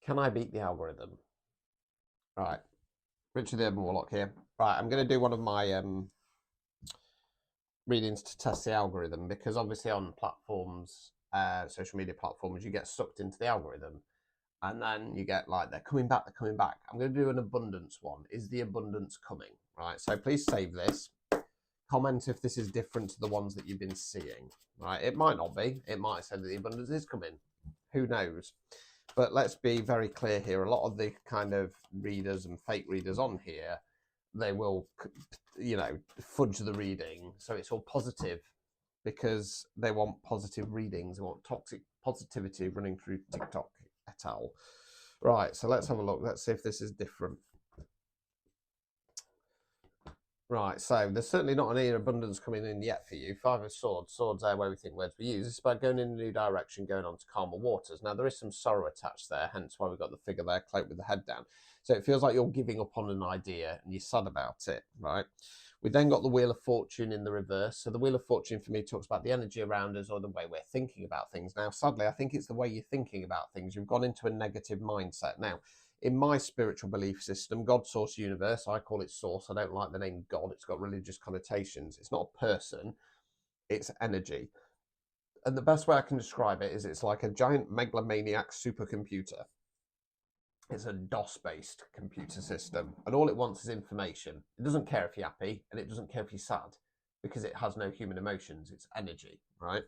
Can I beat the algorithm? Right, Richard the Urban Warlock here. Right, I'm going to do one of my readings to test the algorithm because obviously on platforms, social media platforms, you get sucked into the algorithm and then you get like, they're coming back, they're coming back. I'm going to do an abundance one. Is the abundance coming? Right, so please save this. Comment if this is different to the ones that you've been seeing. Right, it might not be. It might say that the abundance is coming. Who knows? But let's be very clear here. A lot of the kind of readers and fake readers on here, they will, fudge the reading. So it's all positive because they want positive readings. They want toxic positivity running through TikTok et al. Right, so let's have a look. Let's see if this is different. Right, so there's certainly not any abundance coming in yet for you. Five of Swords, swords are where we think words we use. It's about going in a new direction, going on to calmer waters. Now, there is some sorrow attached there, hence why we've got the figure there, cloaked with the head down. So it feels like you're giving up on an idea and you're sad about it, right? We then got the Wheel of Fortune in the reverse. So the Wheel of Fortune for me talks about the energy around us or the way we're thinking about things. Now, sadly, I think it's the way you're thinking about things. You've gone into a negative mindset. Now, in my spiritual belief system, God, source, universe, I call it source. I don't like the name God. It's got religious connotations. It's not a person, it's energy. And the best way I can describe it is it's like a giant megalomaniac supercomputer. It's a DOS-based computer system, and all it wants is information. It doesn't care if you're happy, and it doesn't care if you're sad, because it has no human emotions. It's energy, right?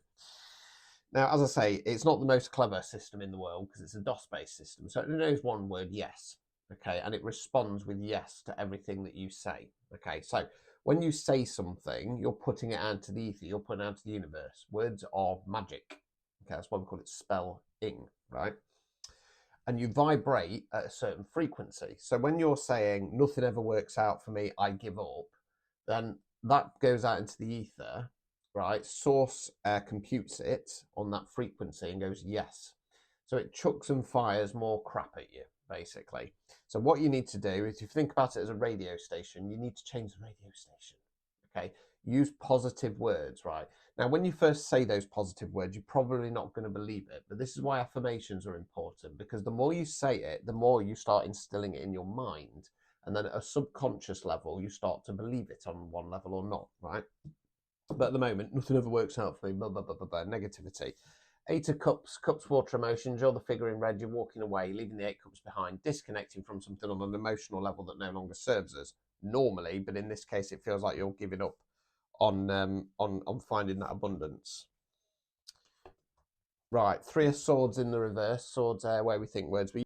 Now, as I say, it's not the most clever system in the world because it's a DOS-based system. So it knows one word, yes. Okay, and it responds with yes to everything that you say. Okay, so when you say something, you're putting it out to the ether, you're putting it out to the universe. Words are magic. Okay, that's why we call it spelling, right? And you vibrate at a certain frequency. So when you're saying nothing ever works out for me, I give up, then that goes out into the ether, right? Source computes it on that frequency and goes, yes. So it chucks and fires more crap at you, basically. So what you need to do is, if you think about it as a radio station, you need to change the radio station. Okay, use positive words, right? Now, when you first say those positive words, you're probably not going to believe it, but this is why affirmations are important, because the more you say it, the more you start instilling it in your mind. And then at a subconscious level, you start to believe it on one level or not, right? But at the moment, nothing ever works out for me, blah, blah, blah, blah, blah, negativity. Eight of Cups, Cups, water emotions, you're the figure in red, you're walking away, leaving the Eight Cups behind, disconnecting from something on an emotional level that no longer serves us normally, but in this case, it feels like you're giving up on finding that abundance. Right, Three of Swords in the reverse, swords where we think words we